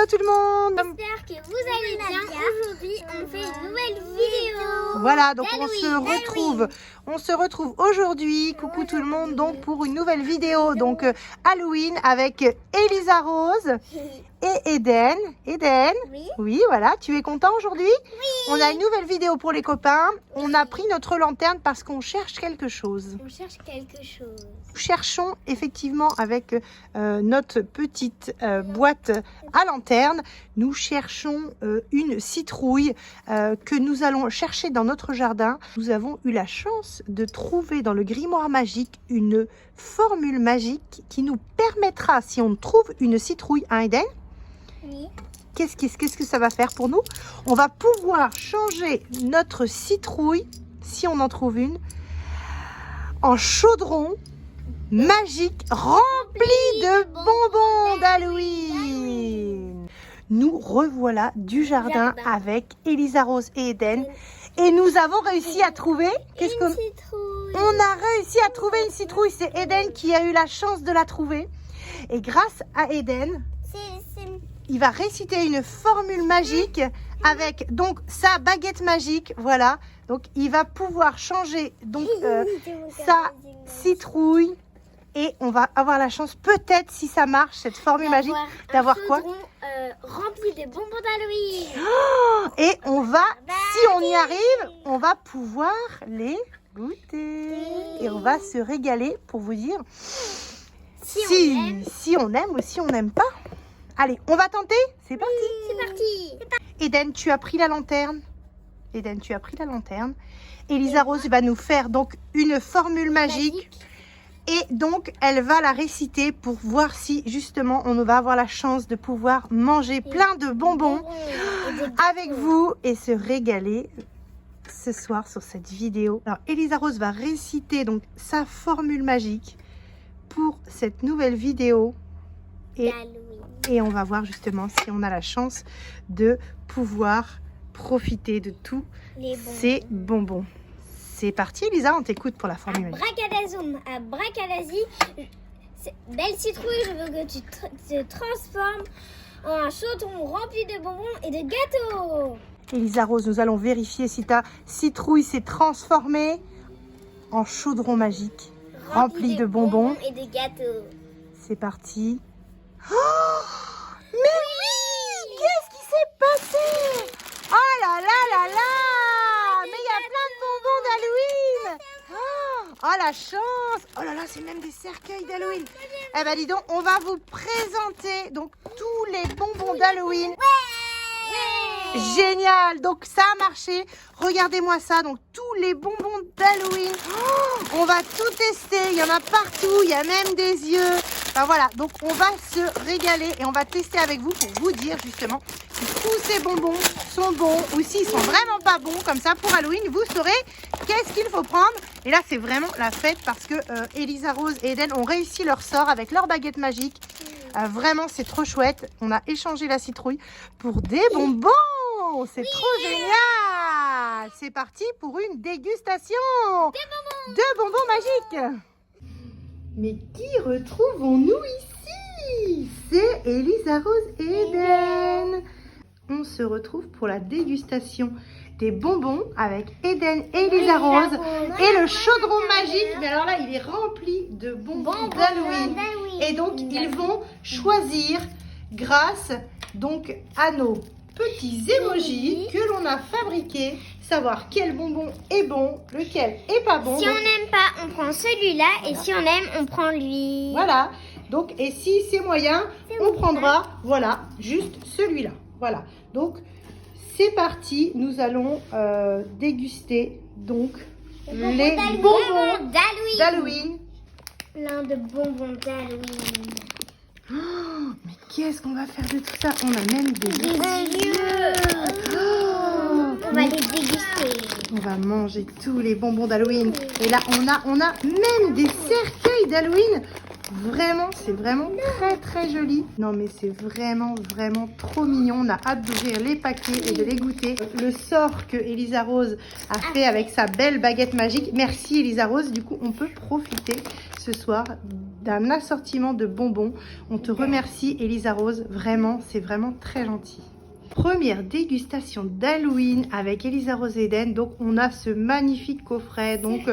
Hello tout le monde. J'espère que vous allez bien. Aujourd'hui, on fait une nouvelle vidéo. Voilà, donc d'Halloween. on se retrouve aujourd'hui, coucou tout le monde, donc pour une nouvelle vidéo, donc Halloween avec Elisa Rose et Eden. Eden, oui, voilà, tu es content aujourd'hui? Oui. On a une nouvelle vidéo pour les copains. On a pris notre lanterne parce qu'on cherche quelque chose. On cherche quelque chose. Nous cherchons effectivement avec notre petite boîte à lanterne, nous cherchons une citrouille que nous allons chercher dans notre jardin. Nous avons eu la chance de trouver dans le grimoire magique une formule magique qui nous permettra, si on trouve une citrouille, hein Eden? Oui. Qu'est-ce que ça va faire pour nous? On va pouvoir changer notre citrouille, si on en trouve une, en chaudron magique rempli de bonbons d'Halloween. Nous revoilà du jardin avec Elisa Rose et Eden. Et nous avons réussi à trouver... Citrouille. On a réussi à trouver une citrouille. C'est Eden qui a eu la chance de la trouver. Et grâce à Eden, il va réciter une formule magique avec donc sa baguette magique. Voilà. Donc il va pouvoir changer donc sa citrouille. Et on va avoir la chance, peut-être si ça marche, cette formule magique, d'avoir quoi? Rempli de bonbons d'Halloween. Oh, et on va, si on y arrive, on va pouvoir les goûter. Et on va se régaler pour vous dire si on aime ou si on n'aime pas. Allez, on va tenter? C'est parti. C'est parti. Eden, tu as pris la lanterne. Eden, tu as pris la lanterne. Elisa Rose va nous faire donc une formule magique. Et donc, elle va la réciter pour voir si, justement, on va avoir la chance de pouvoir manger plein de bonbons avec vous et se régaler ce soir sur cette vidéo. Alors, Elisa Rose va réciter donc sa formule magique pour cette nouvelle vidéo. Et on va voir justement si on a la chance de pouvoir profiter de tous ces bonbons. C'est parti, Elisa, on t'écoute pour la formule magique. Abracadazi, belle citrouille, je veux que tu te transformes en un chaudron rempli de bonbons et de gâteaux. Elisa Rose, nous allons vérifier si ta citrouille s'est transformée en chaudron magique rempli de bonbons et de gâteaux. C'est parti. Oh, mais oui, qu'est-ce qui s'est passé? Oh là là là là! Mais il y a plein de bonbons d'Halloween! Oh la chance! Oh là là, c'est même des cercueils d'Halloween! Eh ben dis donc, on va vous présenter donc tous les bonbons d'Halloween. Génial! Donc ça a marché. Regardez-moi ça. Donc tous les bonbons d'Halloween. Oh, on va tout tester. Il y en a partout. Il y a même des yeux. Enfin voilà. Donc on va se régaler et on va tester avec vous pour vous dire justement si tous ces bonbons sont bons ou s'ils sont vraiment pas bons. Comme ça pour Halloween, vous saurez qu'est-ce qu'il faut prendre. Et là c'est vraiment la fête parce que Elisa Rose et Eden ont réussi leur sort avec leur baguette magique. Vraiment c'est trop chouette. On a échangé la citrouille pour des bonbons. C'est trop génial! C'est parti pour une dégustation de bonbons magiques. Mais qui retrouvons-nous ici? C'est Elisa Rose et Eden. On se retrouve pour la dégustation des bonbons avec Eden et Elisa Rose et le chaudron magique. Mais alors là, il est rempli de bonbons d'Halloween. Et donc, ils vont choisir grâce donc à nos petits emojis que l'on a fabriqués, savoir quel bonbon est bon, lequel est pas bon. Si on n'aime pas, on prend celui-là, et si on aime, on prend lui. Voilà. Donc, et si c'est moyen, on prendra, voilà, juste celui-là. Voilà. Donc, c'est parti. Nous allons déguster donc les bonbons d'Halloween. Plein de bonbons d'Halloween. Oh, mais qu'est-ce qu'on va faire de tout ça? On a même des yeux. Oh, on va les déguster. On va manger tous les bonbons d'Halloween. Et là, on a même des cercueils d'Halloween Vraiment, c'est vraiment très très joli. Non mais c'est vraiment trop mignon. On a hâte d'ouvrir les paquets et de les goûter. Le sort que Elisa Rose a fait avec sa belle baguette magique. Merci Elisa Rose. Du coup, on peut profiter ce soir d'un assortiment de bonbons. On te remercie Elisa Rose. Vraiment, c'est vraiment très gentil. Première dégustation d'Halloween avec Elisa Rose et Eden. Donc on a ce magnifique coffret donc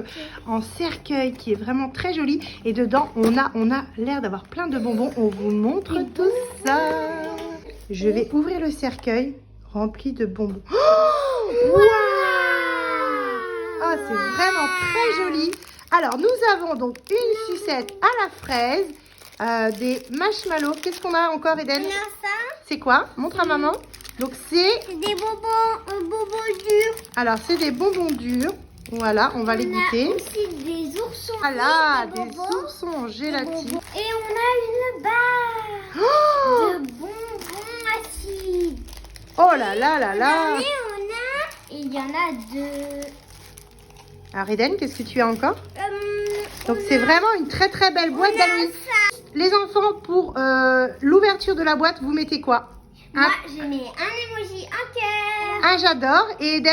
en cercueil qui est vraiment très joli et dedans on a l'air d'avoir plein de bonbons. On vous montre tout ça. Je vais ouvrir le cercueil rempli de bonbons. Oh, wow, oh, c'est vraiment très joli. Alors nous avons donc une sucette à la fraise, des marshmallows. Qu'est-ce qu'on a encore Eden? C'est quoi? Montre à maman. Donc c'est des bonbons durs. Alors c'est des bonbons durs. Voilà, on va les goûter. On a aussi des oursons. Voilà, des oursons en gélatine. Et on a une barre de bonbons acides. Oh là là là là. Et il y en a deux. Alors Eden, qu'est-ce que tu as encore? Donc c'est vraiment une très très belle boîte d'Halloween. Les enfants, pour l'ouverture de la boîte, vous mettez quoi? Moi, je mets un emoji, un cœur. Un j'adore. Et Eden?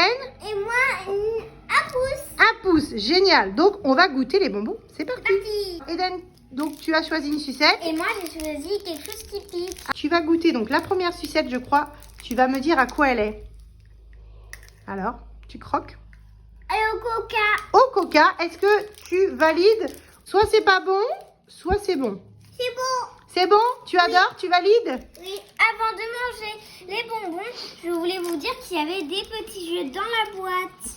Et moi, un pouce. Un pouce. Génial. Donc, on va goûter les bonbons. C'est parti. Parti. Eden, donc tu as choisi une sucette. Et moi, j'ai choisi quelque chose qui pique. Tu vas goûter donc la première sucette, je crois. Tu vas me dire à quoi elle est. Alors, tu croques? Et au coca. Au coca, est-ce que tu valides? Soit c'est pas bon, soit c'est bon. C'est bon. C'est bon? Tu adores? Tu valides? Oui, avant de manger les bonbons, je voulais vous dire qu'il y avait des petits jeux dans la boîte.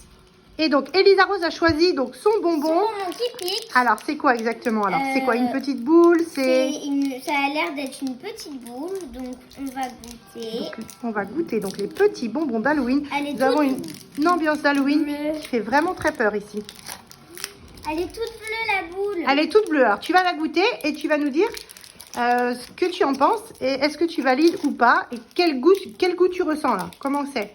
Et donc, Elisa Rose a choisi donc son bonbon. Son bonbon qui pique. Alors, c'est quoi exactement? Alors, c'est quoi? Une petite boule? Ça a l'air d'être une petite boule, donc on va goûter. Donc, on va goûter donc les petits bonbons d'Halloween. Elle est Nous avons toute une ambiance d'Halloween bleue. qui fait vraiment très peur ici. Elle est toute bleue, la boule. Elle est toute bleue. Alors, tu vas la goûter et tu vas nous dire ce que tu en penses et est-ce que tu valides ou pas et quel goût tu ressens là? Comment c'est?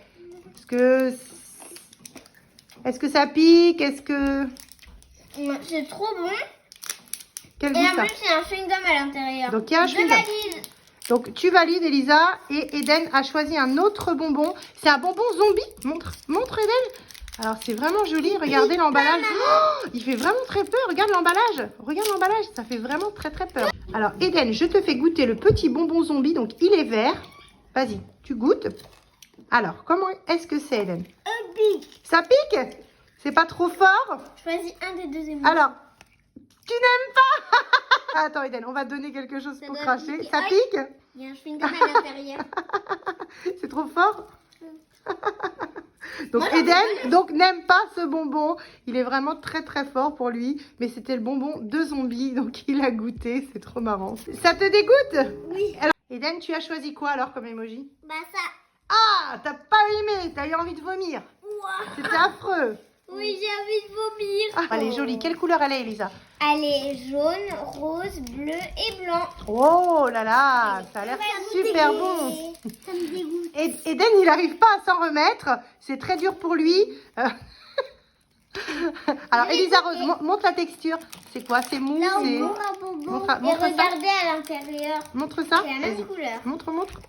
Est-ce que ça pique? Est-ce que C'est trop bon. quel Et goût en ça? plus, il y a un chewing-gum à l'intérieur. Donc il y a un chewing-gum. valide. Donc tu valides Elisa et Eden a choisi un autre bonbon. C'est un bonbon zombie. Montre Eden. Alors c'est vraiment joli. Regardez l'emballage. Oh, il fait vraiment très peur. Regarde l'emballage. Regarde l'emballage. Ça fait vraiment très très peur. Alors Eden, je te fais goûter le petit bonbon zombie. Donc il est vert. Vas-y, tu goûtes. Alors comment est-ce que c'est Eden? Un pic. Ça pique? C'est pas trop fort? Choisis un des deux émois. Alors, tu n'aimes pas? Attends Eden, on va te donner quelque chose Ça pour doit cracher. piquer. Ça Aïe. pique? Il y a un chewing-gum à l'intérieur. C'est trop fort? Donc Moi, Eden n'aime pas ce bonbon. Il est vraiment très très fort pour lui. Mais c'était le bonbon de zombie. Donc il a goûté. C'est trop marrant. Ça te dégoûte? Oui. Alors, Eden, tu as choisi quoi alors comme emoji? Bah ça. Ah, t'as pas aimé. T'as eu envie de vomir. Ouah. C'était affreux. Oui, j'ai envie de vomir. Ah, elle est jolie. Quelle couleur elle est Elisa? Elle est jaune, rose, bleu et blanc. Oh là là, ça a l'air super bon. Ça me dégoûte. Et Eden, il n'arrive pas à s'en remettre. C'est très dur pour lui. Alors, Elisa Rose, montre la texture. C'est quoi? C'est mou? Là, on C'est... bourre un bonbon. Montre Et ça. regardez à l'intérieur. Montre ça. C'est la Vas-y. même couleur. Montre.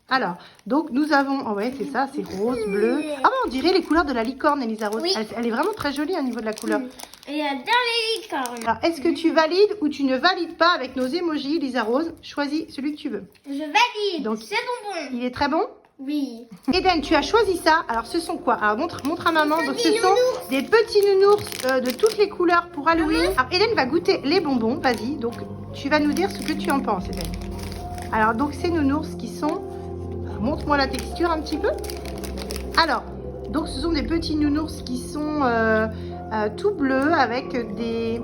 Alors, donc nous avons... Oh ouais, c'est ça, c'est rose, bleu. Ah bah, on dirait les couleurs de la licorne, Elisa Rose. Oui. Elle est vraiment très jolie au niveau de la couleur. Et j'adore les licornes. Alors, est-ce que tu valides ou tu ne valides pas avec nos emojis, Elisa Rose? Choisis celui que tu veux. Je valide. Donc- C'est bonbon. Il est très bon? Oui. Eden, tu as choisi ça. Alors, ce sont quoi? Alors, montre à maman. Donc, ce petits sont des petits nounours de toutes les couleurs pour Halloween. Alors, Eden va goûter les bonbons. Vas-y. Donc, tu vas nous dire ce que tu en penses, Eden. Alors, donc, ces nounours qui sont... Montre-moi la texture un petit peu. Alors, donc, ce sont des petits nounours qui sont tout bleus avec des...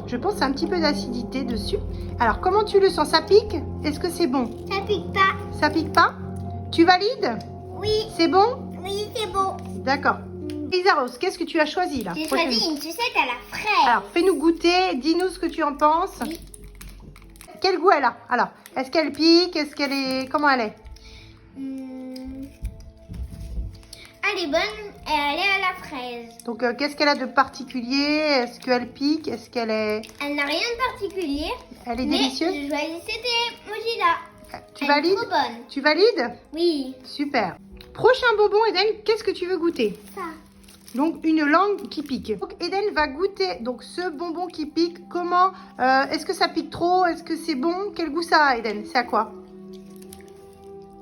Je pense un petit peu d'acidité dessus. Alors, comment tu le sens? Ça pique? Est-ce que c'est bon? Ça pique pas. Ça pique pas? Tu valides? Oui. C'est bon? Oui, c'est bon. D'accord. Elisa Rose, qu'est-ce que tu as choisi là? J'ai prochainement? choisi une sucette à la fraise. Alors, fais-nous goûter, dis-nous ce que tu en penses. Oui. Quel goût elle a? Alors, est-ce qu'elle pique? Est-ce qu'elle est... Comment elle est? Elle est bonne. Elle est à la fraise. Donc, qu'est-ce qu'elle a de particulier? Est-ce qu'elle pique? Est-ce qu'elle est... Elle n'a rien de particulier. Elle est Mais délicieuse? je choisis cette emoji-là. Tu Elle est valides? trop bonne. Tu valides? Oui. Super. Prochain bonbon, Eden, qu'est-ce que tu veux goûter? Ça. Donc, une langue qui pique. Donc, Eden va goûter donc ce bonbon qui pique. Comment? Est-ce que ça pique trop? Est-ce que c'est bon? Quel goût ça a, Eden? C'est à quoi?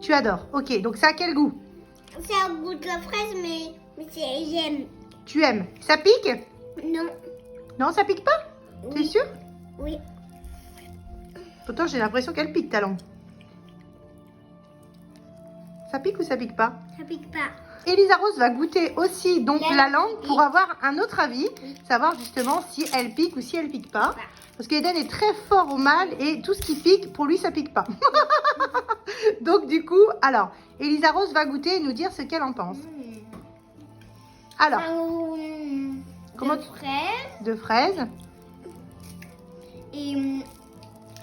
Tu adores. Ok, donc ça a quel goût? Ça a goût de la fraise, mais j'aime. Tu aimes. Ça pique? Non. Non, ça pique pas? T'es sûr? Oui. Pourtant, j'ai l'impression qu'elle pique, ta langue. Ça pique ou ça pique pas? Ça pique pas. Elisa Rose va goûter aussi donc La la langue pour avoir un autre avis, savoir justement si elle pique ou si elle pique pas. Parce qu'Eden est très fort au mal et tout ce qui pique, pour lui, ça pique pas. Donc du coup, alors, Elisa Rose va goûter et nous dire ce qu'elle en pense. Alors, comment de fraise. de fraises. Et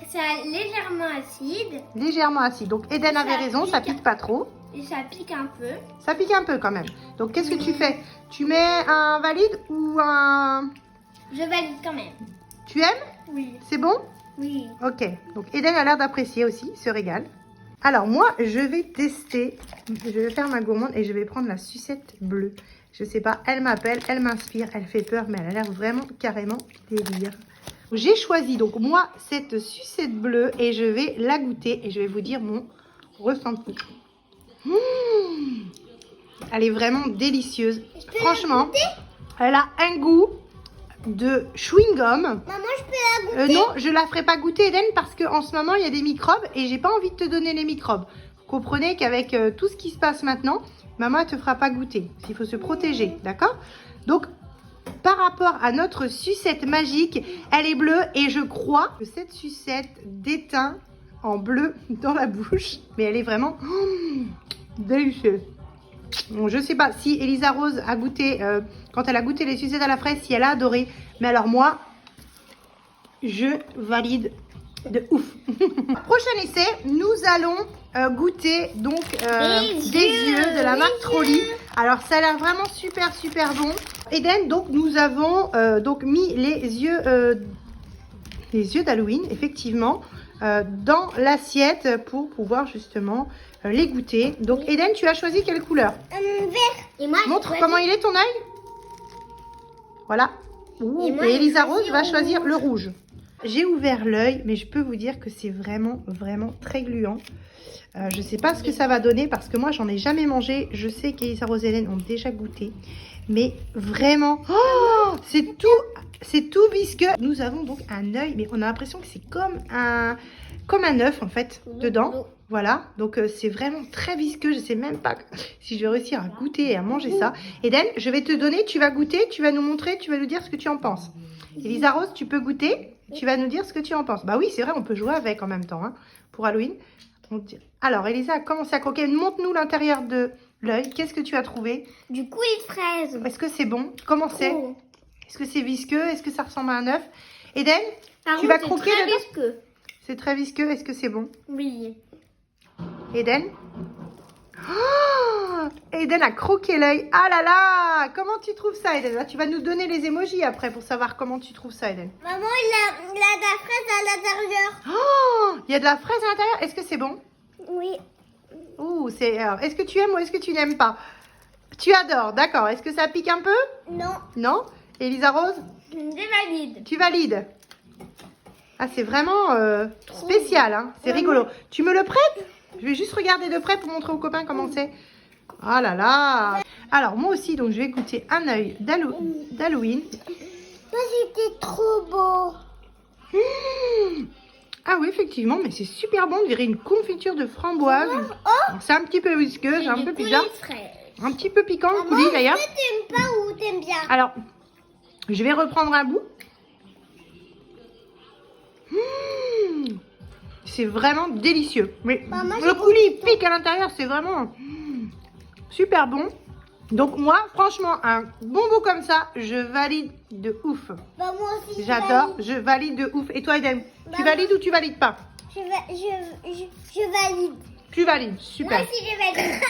c'est légèrement acide. Légèrement acide. Donc Eden Ça avait raison, ça pique. pique pas trop. Et ça pique un peu. Ça pique un peu quand même. Donc qu'est-ce que tu fais? Tu mets un valide ou un... Je valide quand même. Tu aimes? Oui. C'est bon? Oui. Ok. Donc Eden a l'air d'apprécier aussi, se régale. Alors moi, je vais tester. Je vais faire ma gourmande et je vais prendre la sucette bleue. Je sais pas, elle m'appelle, elle m'inspire, elle fait peur, mais elle a l'air vraiment carrément délire. J'ai choisi donc moi cette sucette bleue et je vais la goûter et je vais vous dire mon ressenti. Elle est vraiment délicieuse. Franchement, elle a un goût de chewing-gum. Maman, je peux la goûter? Non, je la ferai pas goûter, Eden, parce qu'en ce moment, il y a des microbes et j'ai pas envie de te donner les microbes. Vous comprenez qu'avec tout ce qui se passe maintenant, maman, elle te fera pas goûter. Il faut se protéger, d'accord? Donc, par rapport à notre sucette magique, elle est bleue et je crois que cette sucette déteint en bleu dans la bouche. Mais elle est vraiment délicieuse. Bon, je sais pas si Elisa Rose a goûté, quand elle a goûté les sucettes à la fraise, si elle a adoré. Mais alors moi, je valide de ouf. Prochain essai, nous allons goûter donc des yeux de la marque Trolli. Alors ça a l'air vraiment super super bon. Eden, donc nous avons donc mis les yeux d'Halloween, effectivement, dans l'assiette pour pouvoir justement les goûter. Donc Eden, tu as choisi quelle couleur? Vert. Et moi, Montre comment il est ton œil. Voilà. Ouh, Et moi, et j'ai Elisa choisi Rose va choisir rouge. le rouge. J'ai ouvert l'œil, mais je peux vous dire que c'est vraiment, vraiment très gluant. Je ne sais pas ce que ça va donner parce que moi, j'en ai jamais mangé. Je sais qu'Elisa Rose et Hélène ont déjà goûté. Mais vraiment, c'est tout visqueux. Nous avons donc un œil, mais on a l'impression que c'est comme un œuf en fait, dedans. Voilà, donc c'est vraiment très visqueux. Je ne sais même pas si je vais réussir à goûter et à manger ça. Eden, je vais te donner, tu vas goûter, tu vas nous montrer, tu vas nous dire ce que tu en penses. Elisa Rose, tu peux goûter, tu vas nous dire ce que tu en penses. Bah oui, c'est vrai, on peut jouer avec en même temps, hein, pour Halloween. Alors, Elisa a commencé à croquer. Montre-nous l'intérieur de l'œil. Qu'est-ce que tu as trouvé? Du coulis de fraise. Est-ce que c'est bon? Comment c'est? Oh. Est-ce que c'est visqueux? Est-ce que ça ressemble à un œuf? Eden, Par tu contre, vas croquer c'est très dedans? visqueux. C'est très visqueux. Est-ce que c'est bon? Oui. Eden? Oh, Eden a croqué l'œil. Ah là là! Comment tu trouves ça, Eden? Là, tu vas nous donner les émojis après pour savoir comment tu trouves ça, Eden. Maman, il a de la fraise à l'intérieur. Oh, il y a de la fraise à l'intérieur. Est-ce que c'est bon? Oui. Ouh, est-ce que tu aimes ou est-ce que tu n'aimes pas? Tu adores, d'accord. Est-ce que ça pique un peu? Non. Non? Elisa Rose? Je valide. Tu valides? Ah, c'est vraiment spécial, hein. C'est rigolo. Tu me le prêtes? Je vais juste regarder de près pour montrer aux copains comment c'est. Ah là là. Alors, moi aussi, donc je vais goûter un œil d'Halloween. Ça, c'était trop beau. Ah oui, effectivement, mais c'est super bon. On dirait une confiture de framboise. C'est un petit peu visqueux, c'est un peu bizarre. Un petit peu piquant le coulis d'ailleurs. T'aimes pas ou t'aimes bien? Alors, je vais reprendre un bout. C'est vraiment délicieux. Mais Maman, le coulis pique à l'intérieur, c'est vraiment super bon. Donc moi, franchement, un bonbon comme ça, je valide de ouf. Bah, moi aussi. J'adore, je valide de ouf. Et toi, Eden, tu valides ou tu valides pas? Je valide. Tu valides, super. Moi aussi, je valide.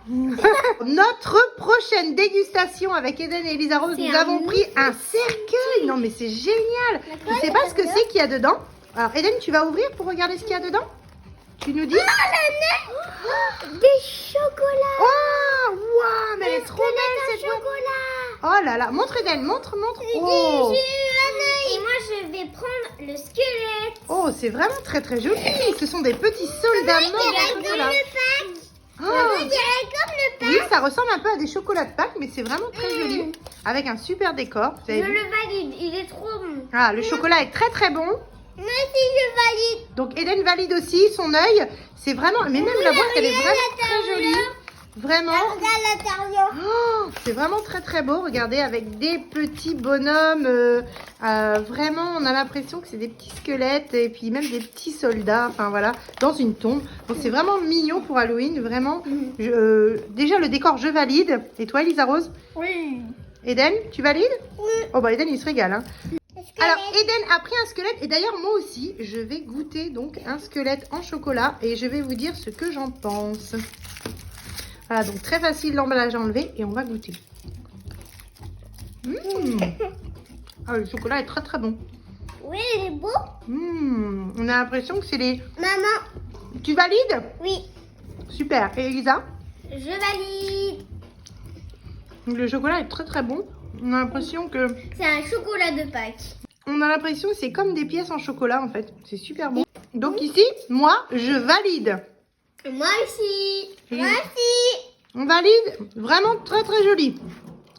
Notre prochaine dégustation avec Eden et Elisa Rose, C'est nous avons pris un cercueil. Non mais c'est génial. Je sais pas ce que c'est qu'il y a dedans. Alors Eden, tu vas ouvrir pour regarder ce qu'il y a dedans? Tu nous dis? Des chocolats. Oh, waouh, mais elle est trop belle cette boîte. Chocolat. Oh là là, montre Eden, montre. Oh, J'ai eu un œil. Et moi, je vais prendre le squelette. oh c'est vraiment très très joli. Ce sont des petits soldats morts en chocolat. Oh. On dirait comme le Oui, ça ressemble un peu à des chocolats de Pâques, mais c'est vraiment très joli. Avec un super décor. Vous avez Je vu? le valide, il est trop bon. Ah, le chocolat est très très bon. Moi aussi, je valide. Donc Eden valide aussi son œil. C'est vraiment, mais même la boîte elle est vraiment très jolie. Vraiment. Regarde l'intérieur. Oh, c'est vraiment très très beau. Regardez, avec des petits bonhommes. Vraiment, on a l'impression que c'est des petits squelettes et puis même des petits soldats. Enfin voilà, dans une tombe. Donc c'est vraiment mignon pour Halloween. Vraiment. Déjà le décor, je valide. Et toi, Elisa Rose? Oui. Eden, tu valides? Oui. Oh bah Eden, il se régale. Hein. Alors, Eden a pris un squelette et d'ailleurs moi aussi, je vais goûter donc un squelette en chocolat et je vais vous dire ce que j'en pense. Voilà, donc très facile l'emballage à enlever et on va goûter. Ah, le chocolat est très très bon. Oui, il est beau. On a l'impression que c'est les... Maman. Tu valides? Oui. Super. Et Elisa? Je valide. Donc, le chocolat est très très bon. On a l'impression que... C'est un chocolat de Pâques. On a l'impression que c'est comme des pièces en chocolat en fait. C'est super bon. Donc ici, moi, je valide. Moi aussi. Oui. Moi aussi. On valide. Vraiment très très joli.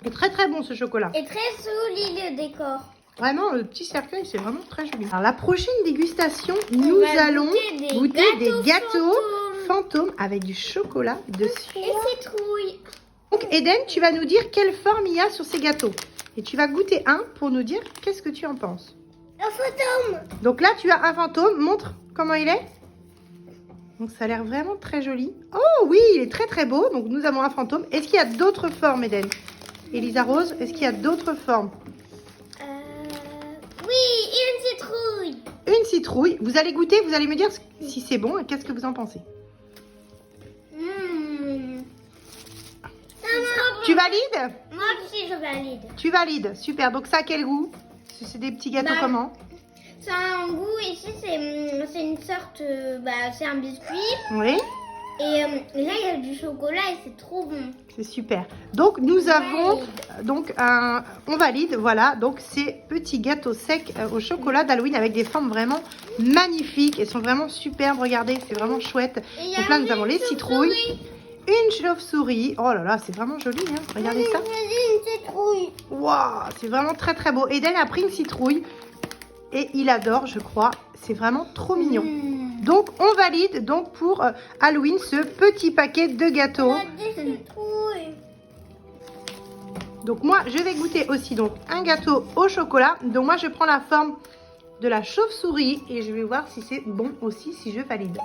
Et très très bon ce chocolat. Et très joli le décor. Vraiment, le petit cercueil, c'est vraiment très joli. Alors la prochaine dégustation, nous va allons goûter des gâteaux fantômes. fantômes avec du chocolat dessus. Et citrouille. Donc Eden, tu vas nous dire quelle forme il y a sur ces gâteaux. Et tu vas goûter un pour nous dire qu'est-ce que tu en penses. Un fantôme. Donc là, tu as un fantôme. Montre comment il est. Donc ça a l'air vraiment très joli. Oh oui, il est très très beau. Donc nous avons un fantôme. Est-ce qu'il y a d'autres formes, Eden? Elisa Rose, est-ce qu'il y a d'autres formes? Oui, une citrouille. Une citrouille. Vous allez goûter, vous allez me dire si c'est bon et qu'est-ce que vous en pensez. Tu valides? Moi aussi, je valide. Tu valides. Super. Donc ça a quel goût? C'est des petits gâteaux Bah, comment? Ça a un goût ici, c'est une sorte, c'est un biscuit. Oui. Et là, il y a du chocolat et c'est trop bon. C'est super. Donc nous avons on valide, voilà. Donc ces petits gâteaux secs au chocolat d'Halloween avec des formes vraiment magnifiques. Elles sont vraiment superbes. Regardez, c'est vraiment chouette. Donc là, nous avons les citrouilles, une chauve-souris. Oh là là, c'est vraiment joli. Hein. Regardez ça. Une citrouille. Waouh, c'est vraiment très très beau. Eden a pris une citrouille et il adore, je crois. C'est vraiment trop mignon. Donc on valide donc pour Halloween ce petit paquet de gâteaux. Donc moi je vais goûter aussi donc un gâteau au chocolat. Donc moi je prends la forme de la chauve-souris et je vais voir si c'est bon aussi, si je valide.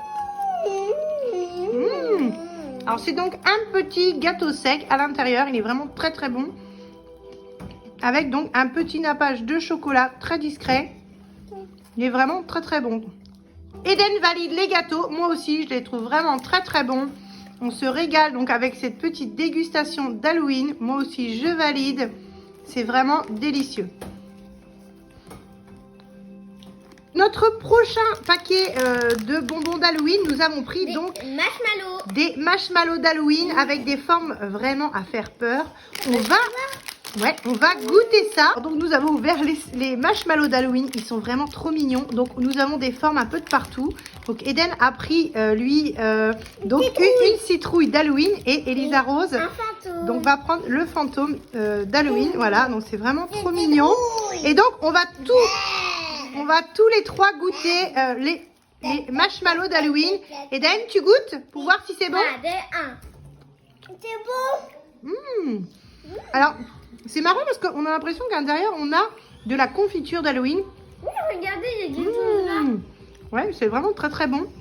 Alors c'est donc un petit gâteau sec à l'intérieur, il est vraiment très très bon. Avec donc un petit nappage de chocolat très discret. Il est vraiment très très bon. Eden valide les gâteaux, moi aussi je les trouve vraiment très très bons. On se régale donc avec cette petite dégustation d'Halloween. Moi aussi je valide, c'est vraiment délicieux. Notre prochain paquet de bonbons d'Halloween, nous avons pris donc des marshmallows d'Halloween avec des formes vraiment à faire peur. On va goûter ça. Donc nous avons ouvert les marshmallows d'Halloween. Ils sont vraiment trop mignons. Donc nous avons des formes un peu de partout. Donc Eden a pris donc une citrouille d'Halloween et Elisa Rose donc va prendre le fantôme d'Halloween. Voilà, donc c'est vraiment trop mignon. Et donc on va tous les trois goûter les marshmallows d'Halloween. Eden, tu goûtes pour voir si c'est bon? C'est bon. Alors c'est marrant parce qu'on a l'impression qu'à l'intérieur, on a de la confiture d'Halloween. Oui, regardez, il y a des choses là. Ouais, c'est vraiment très très bon.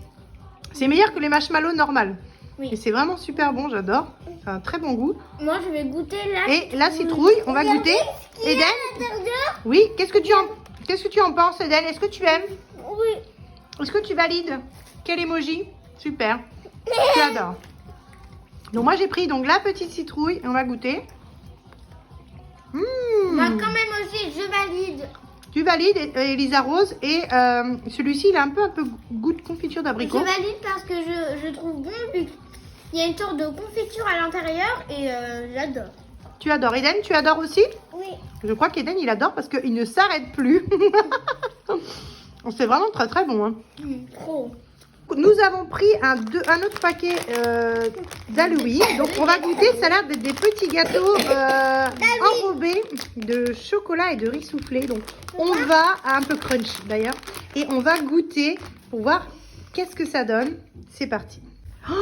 C'est meilleur que les marshmallows normales. Oui. Et c'est vraiment super bon, j'adore. C'est un très bon goût. Moi, je vais goûter là. Et la citrouille, on va goûter. Eden? Oui, qu'est-ce que tu en penses, Eden? Est-ce que tu aimes? Oui. Est-ce que tu valides? Quel emoji? Super. Tu adores. Donc moi j'ai pris donc la petite citrouille et on va goûter. Moi quand même aussi, je valide. Tu valides, Elisa Rose, et celui-ci il a un peu goût de confiture d'abricot. Je valide parce que je trouve bon vu qu'il y a une sorte de confiture à l'intérieur et j'adore. Tu adores. Eden, tu adores aussi? Oui. Je crois qu'Eden il adore parce qu'il ne s'arrête plus. C'est vraiment très très bon. Hein. Trop. Nous avons pris un autre paquet d'Halloween. Donc on va goûter, ça a l'air d'être des petits gâteaux enrobés de chocolat et de riz soufflé. Donc on va, un peu crunchy d'ailleurs, et on va goûter pour voir qu'est-ce que ça donne. C'est parti. Oh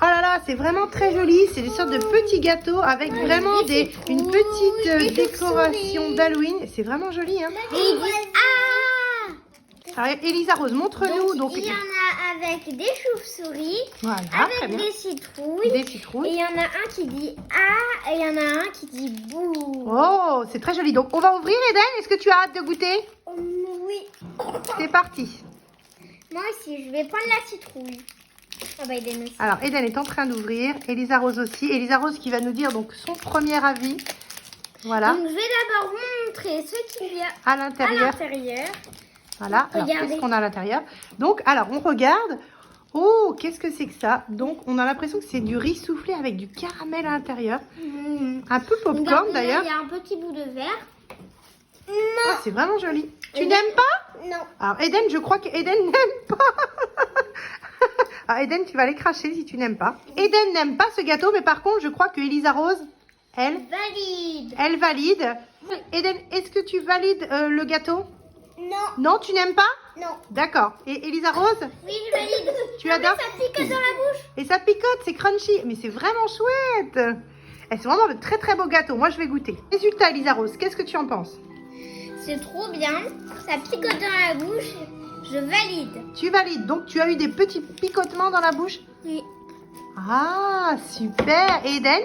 là là, c'est vraiment très joli. C'est des sortes de petits gâteaux avec vraiment une petite décoration d'Halloween. C'est vraiment joli. Hein. Et ils disent Alors, Elisa Rose, montre-nous. Donc, il y en a avec des chauves-souris, voilà, très avec bien. des citrouilles. Des Et citrouilles. il y en a un qui dit ah et il y en a un qui dit bouh. Oh, c'est très joli. Donc, on va ouvrir, Eden. Est-ce que tu as hâte de goûter? Oui. C'est parti. Moi aussi, je vais prendre la citrouille. Ah bah Eden aussi. Alors, Eden est en train d'ouvrir. Elisa Rose aussi. Elisa Rose qui va nous dire donc son premier avis. Voilà, Donc je vais d'abord vous montrer ce qu'il y a à à l'intérieur. l'intérieur. Voilà, alors Regardez. qu'est-ce qu'on a à l'intérieur? Donc, alors, on regarde. Oh, qu'est-ce que c'est que ça? Donc, on a l'impression que c'est du riz soufflé avec du caramel à l'intérieur. Un peu popcorn Regardez, là, d'ailleurs. il y a un petit bout de verre. Ah, c'est vraiment joli. Tu n'aimes pas? Non. Alors, Eden, je crois qu'Eden n'aime pas. Alors, Eden, tu vas aller cracher si tu n'aimes pas. Eden n'aime pas ce gâteau, mais par contre, je crois que Elisa Rose, Valide. elle valide. Eden, est-ce que tu valides le gâteau? Non. Non, tu n'aimes pas? Non. D'accord. Et Elisa Rose, Oui, je valide. tu adores? Ça pique dans la bouche. Et ça picote, c'est crunchy. Mais c'est vraiment chouette. Et c'est vraiment de très très beau gâteau. Moi, je vais goûter. Résultat, Elisa Rose, qu'est-ce que tu en penses? C'est trop bien. Ça picote dans la bouche. Je valide. Tu valides. Donc, tu as eu des petits picotements dans la bouche? Oui. Ah, super. Et Eden,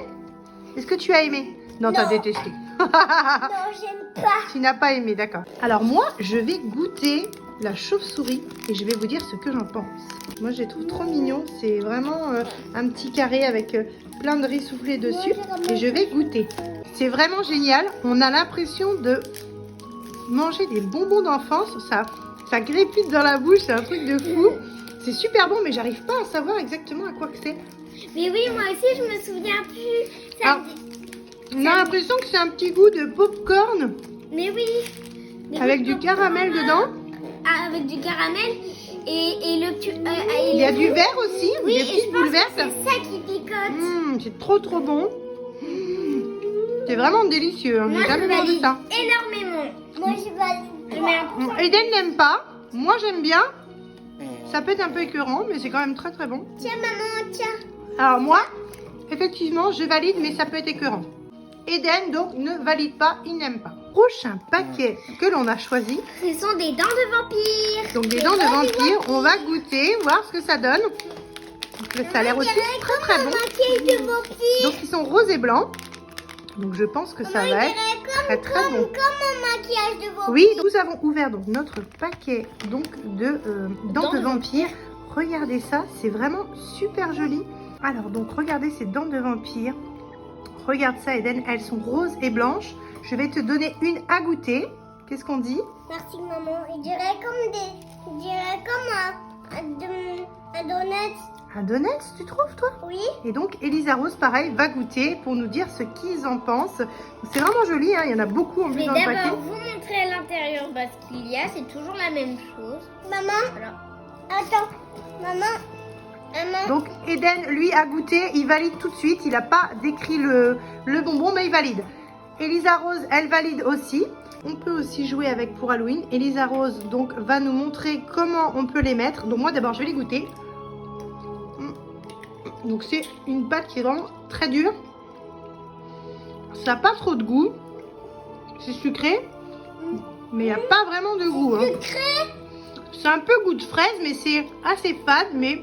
est-ce que tu as aimé? Non, t'as détesté. Non, j'aime pas. Tu n'as pas aimé, d'accord. Alors moi, je vais goûter la chauve-souris et je vais vous dire ce que j'en pense. Moi, je les trouve trop mignons. C'est vraiment un petit carré avec plein de riz soufflé dessus. Et je vais goûter. C'est vraiment génial. On a l'impression de manger des bonbons d'enfance. Ça grépite dans la bouche. C'est un truc de fou. C'est super bon, mais j'arrive pas à savoir exactement à quoi que c'est. Mais oui, moi aussi, je me souviens plus. Ça Ah. me dit- On a l'impression que c'est un petit goût de popcorn Mais oui. Mais avec oui, du caramel dedans. Ah, avec du caramel et le Il y a du verre aussi, Oui, des et petites je boules pense que vertes. c'est ça qui picote. C'est trop trop bon. C'est vraiment délicieux. Hein. Moi, J'ai je jamais mangé valide ça. énormément. Moi, je valide. Je mets un Eden n'aime pas. Moi j'aime bien. Ça peut être un peu écœurant, mais c'est quand même très très bon. Tiens, maman, tiens. Alors moi, effectivement, je valide, mais ça peut être écœurant. Eden donc ne valide pas, il n'aime pas. Prochain paquet que l'on a choisi. Ce sont des dents de vampire. Donc des dents de vampire. On va goûter, voir ce que ça donne. Donc, ça a l'air aussi très très bon. Maquillage de vampire. Donc ils sont roses et blancs. Donc je pense que ça va être très très bon. Comme mon maquillage de vampire. Oui, nous avons ouvert donc notre paquet donc de dents de vampire. Regardez ça, c'est vraiment super joli. Alors donc regardez ces dents de vampire. Regarde ça Eden, elles sont roses et blanches. Je vais te donner une à goûter. Qu'est-ce qu'on dit? Merci, maman. Il dirait comme un donut. Un donut, tu trouves toi? Oui. Et donc Elisa Rose, pareil, va goûter pour nous dire ce qu'ils en pensent. C'est vraiment joli, hein, il y en a beaucoup en Je plus vais dans le paquet. d'abord vous montrer à l'intérieur parce qu'il y a, c'est toujours la même chose. Maman, Alors, attends, maman. donc Eden, lui, a goûté, il valide tout de suite. Il n'a pas décrit le bonbon, mais il valide. Elisa Rose, elle valide aussi. On peut aussi jouer avec pour Halloween. Elisa Rose, donc, va nous montrer comment on peut les mettre. Donc moi, d'abord, je vais les goûter. Donc c'est une pâte qui est vraiment très dure. Ça n'a pas trop de goût. C'est sucré. Mais il n'y a pas vraiment de goût. Hein. C'est un peu goût de fraise, mais c'est assez fade. Mais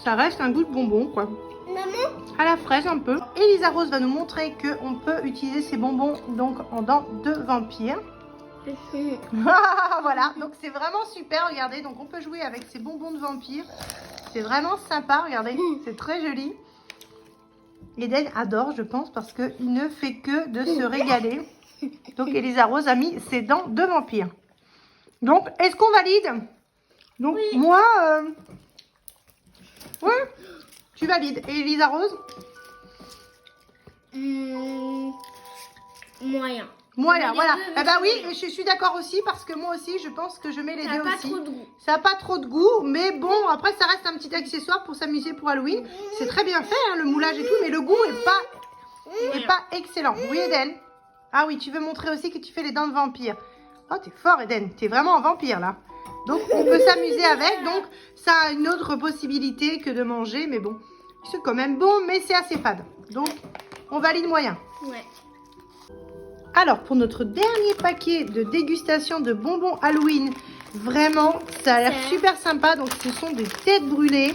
ça reste un goût de bonbon, quoi. Maman. À la fraise un peu. Elisa Rose va nous montrer qu'on peut utiliser ces bonbons donc en dents de vampire. Voilà, donc c'est vraiment super. Regardez, donc on peut jouer avec ces bonbons de vampire. C'est vraiment sympa, regardez, c'est très joli. Eden adore, je pense, parce qu'il ne fait que de se régaler. Donc, Elisa Rose a mis ses dents de vampire. Donc, est-ce qu'on valide? Donc, Oui. moi, ouais, tu valides. Et Elisa Rose? Moyen. Moyen, Mais voilà. les deux, Eh ben oui, moyen. je suis d'accord aussi, parce que moi aussi, je pense que je mets les Ça n'a deux pas aussi. trop de goût. Ça n'a pas trop de goût, mais bon, après, ça reste un petit accessoire pour s'amuser pour Halloween. C'est très bien fait, hein, le moulage et tout, mais le goût est pas excellent. Oui, Eden? Ah oui, tu veux montrer aussi que tu fais les dents de vampire. Oh, t'es fort, Eden. T'es vraiment un vampire, là. Donc, on peut s'amuser avec. Donc, ça a une autre possibilité que de manger, mais bon, c'est quand même bon, mais c'est assez fade. Donc, on valide moyen. Ouais. Alors, pour notre dernier paquet de dégustation de bonbons Halloween, vraiment, ça a l'air super sympa. Donc, ce sont des têtes brûlées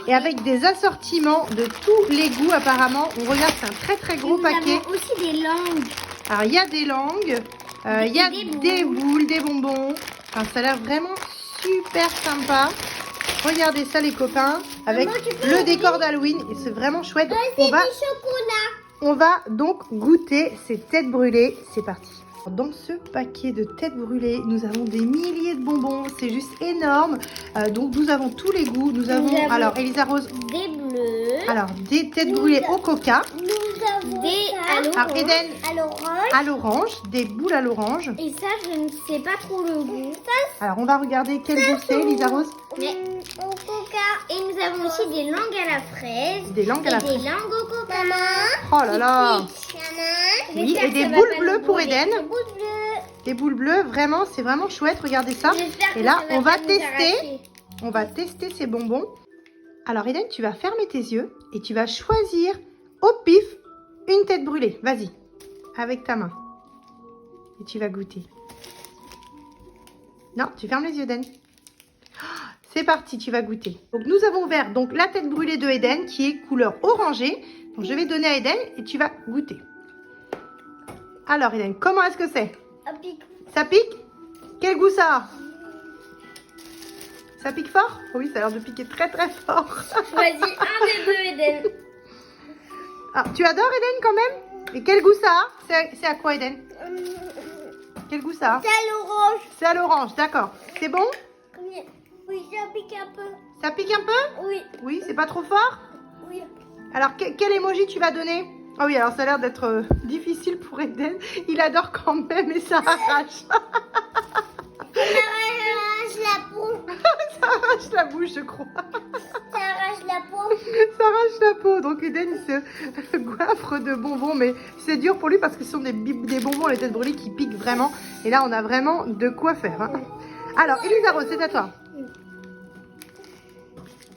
et avec des assortiments de tous les goûts apparemment. On regarde, c'est un très très gros paquet. Nous avons aussi des langues. Alors, il y a des langues, il y a des boules, des bonbons. Enfin, ça a l'air vraiment super sympa. Regardez ça, les copains, avec Maman, tu peux le l'ouvrir? décor d'Halloween. Et c'est vraiment chouette. C'est du chocolat. On va donc goûter ces têtes brûlées. C'est parti. Dans ce paquet de têtes brûlées, nous avons des milliers de bonbons. C'est juste énorme. Donc, nous avons tous les goûts. Nous avons alors, Elisa Rose, Des bleus. alors des têtes brûlées au coca. Nous avons des Alors, Eden, à l'orange. à l'orange. Des boules à l'orange. Et ça, je ne sais pas trop le goût. Alors, on va regarder quel goût c'est, Elisa Rose. Mais au coca. Et nous avons aussi des langues à la fraise. Des langues à la Et des fraise. langues au coca. Oh là là. Oui, et des boules bleues pour Eden. Des boules bleues. Des boules bleues, vraiment, c'est vraiment chouette. Regardez ça. J'espère Et que là, ça on va pas nous tester. arracher. On va tester ces bonbons. Alors, Eden, tu vas fermer tes yeux et tu vas choisir au pif une tête brûlée. Vas-y, avec ta main. Et tu vas goûter. Non, tu fermes les yeux, Eden. C'est parti, tu vas goûter. Donc, nous avons ouvert donc, la tête brûlée de Eden qui est couleur orangée. Donc, je vais donner à Eden et tu vas goûter. Alors, Eden, comment est-ce que c'est? Ça pique? Quel goût ça a? Ça pique fort? Oui, ça a l'air de piquer très très fort. Choisis un des deux, Eden. Ah, tu adores Eden quand même? Et quel goût ça a? C'est à quoi Eden? Quel goût ça a? C'est à l'orange. C'est à l'orange, d'accord. C'est bon? Oui, ça pique un peu. Ça pique un peu? Oui. Oui, c'est pas trop fort? Oui. Alors, quel emoji tu vas donner? Ah oui, alors ça a l'air d'être difficile pour Eden. Il adore quand même et ça arrache. Ça arrache la peau. Ça arrache la bouche, je crois. Ça arrache la peau. Ça arrache la peau. Donc Eden, il se goinfre de bonbons. Mais c'est dur pour lui parce que ce sont des bonbons, les têtes brûlées, qui piquent vraiment. Et là, on a vraiment de quoi faire. Hein. Alors, Elisa Rose, c'est à toi.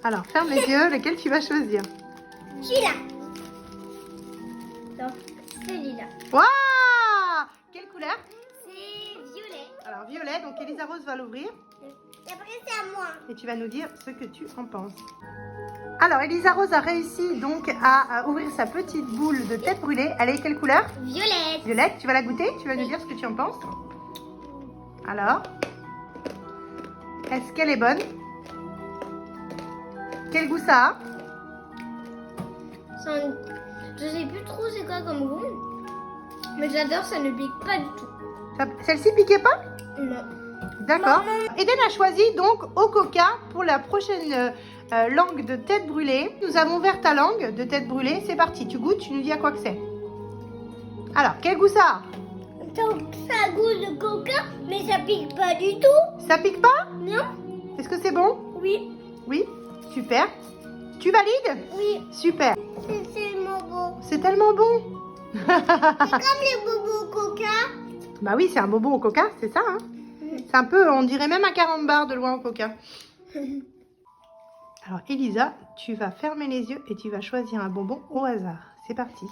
Alors, ferme les yeux. Lequel tu vas choisir? Celui-là. Non, celui-là. Waouh! Quelle couleur? C'est violet. Alors, violet. Donc, Elisa Rose va l'ouvrir. Et après, c'est à moi. Et tu vas nous dire ce que tu en penses. Alors, Elisa Rose a réussi donc à ouvrir sa petite boule de tête brûlée. Elle est quelle couleur? Violette. Violette, tu vas la goûter? Tu vas nous dire ce que tu en penses? Alors, est-ce qu'elle est bonne? Quel goût ça a? Je sais plus trop c'est quoi comme goût. Mais j'adore, ça ne pique pas du tout. Celle-ci piquait pas? Non. D'accord. Eden a choisi donc au coca pour la prochaine langue de tête brûlée. Nous avons ouvert ta langue de tête brûlée. C'est parti, tu goûtes, tu nous dis à quoi que c'est. Alors, quel goût ça a? Donc ça goûte de coca, mais ça pique pas du tout. Ça pique pas? Non? Est-ce que c'est bon? Oui. Oui, super. Tu valides? Oui. Super. C'est tellement beau. C'est tellement bon. C'est comme les bobos au coca. Bah oui, c'est un bonbon au coca, c'est ça. Hein, c'est un peu, on dirait même un carambar de loin au coca. Alors, Elisa, tu vas fermer les yeux et tu vas choisir un bonbon au hasard. C'est parti.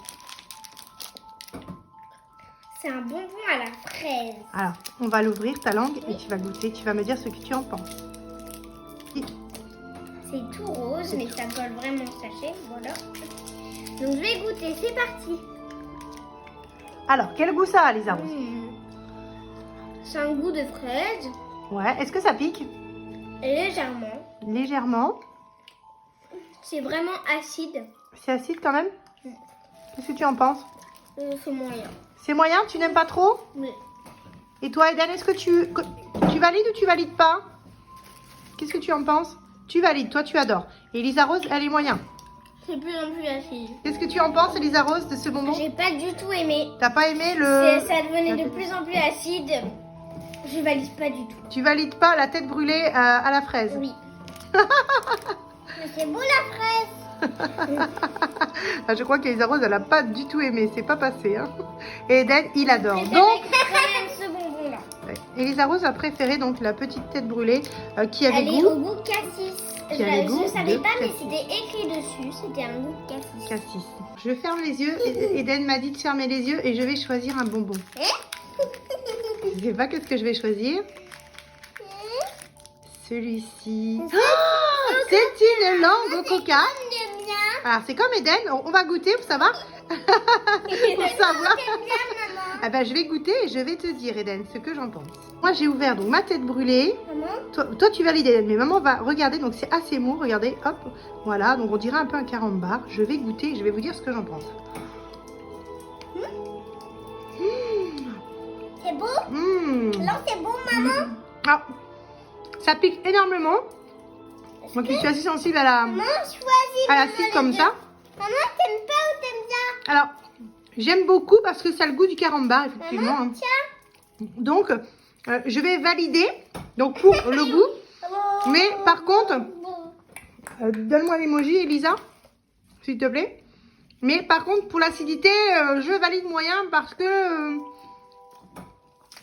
C'est un bonbon à la fraise. Alors, on va l'ouvrir ta langue et tu vas goûter. Tu vas me dire ce que tu en penses. C'est tout rose, mais ça colle vraiment au sachet. Voilà. Donc je vais goûter, c'est parti. Alors, quel goût ça a, Elisa Rose? C'est un goût de fraise. Ouais, est-ce que ça pique? Légèrement. Légèrement. C'est vraiment acide. C'est acide quand même? Qu'est-ce que tu en penses? C'est moyen. C'est moyen? Tu n'aimes pas trop? Oui. Et toi, Eden, est-ce que tu valides ou tu valides pas? Qu'est-ce que tu en penses? Tu valides, toi tu adores. Et Elisa Rose, elle est moyen. C'est plus en plus acide. Qu'est-ce que tu en penses, Elisa Rose, de ce bonbon? J'ai pas du tout aimé. T'as pas aimé Ça devenait de plus en plus acide. Je valide pas du tout. Tu valides pas la tête brûlée à la fraise? Oui. Mais c'est beau la fraise. Ah, je crois qu'Elisa Rose, elle a pas du tout aimé. C'est pas passé. Hein. Et Eden, il adore. C'est Donc, ce bonbon là. Elisa Rose a préféré donc la petite tête brûlée qui avait Elle est goût. au goût cassis. Qui a le goût Je savais de pas, mais cassis. c'était écrit dessus. C'était un goût de cassis. Cassis. Je ferme les yeux. Eden m'a dit de fermer les yeux et je vais choisir un bonbon. Je sais pas qu'est-ce que je vais choisir. Celui-ci. Oh, c'est une langue au coca. J'aime bien. Alors c'est comme Eden. On va goûter pour savoir. Pour savoir. J'aime bien, maman. Ah ben, je vais goûter et je vais te dire, Eden, ce que j'en pense. Moi, j'ai ouvert donc ma tête brûlée. Maman. Toi, tu valides, Eden, mais maman va regarder. Donc, c'est assez mou. Regardez, hop. Voilà, donc on dirait un peu un carambar. Je vais goûter et je vais vous dire ce que j'en pense. C'est beau. Mmh. Non, c'est beau, maman. Ah, ça pique énormément. Moi qui suis assez sensible à Maman, choisis. à l'acide comme ça. Maman, t'aimes pas ou t'aimes bien? Alors, j'aime beaucoup parce que ça a le goût du carambar, effectivement. Maman, Hein. Donc, je vais valider donc pour le goût. Mais par contre, donne-moi l'emoji, Elisa, s'il te plaît. Mais par contre, pour l'acidité, je valide moyen parce que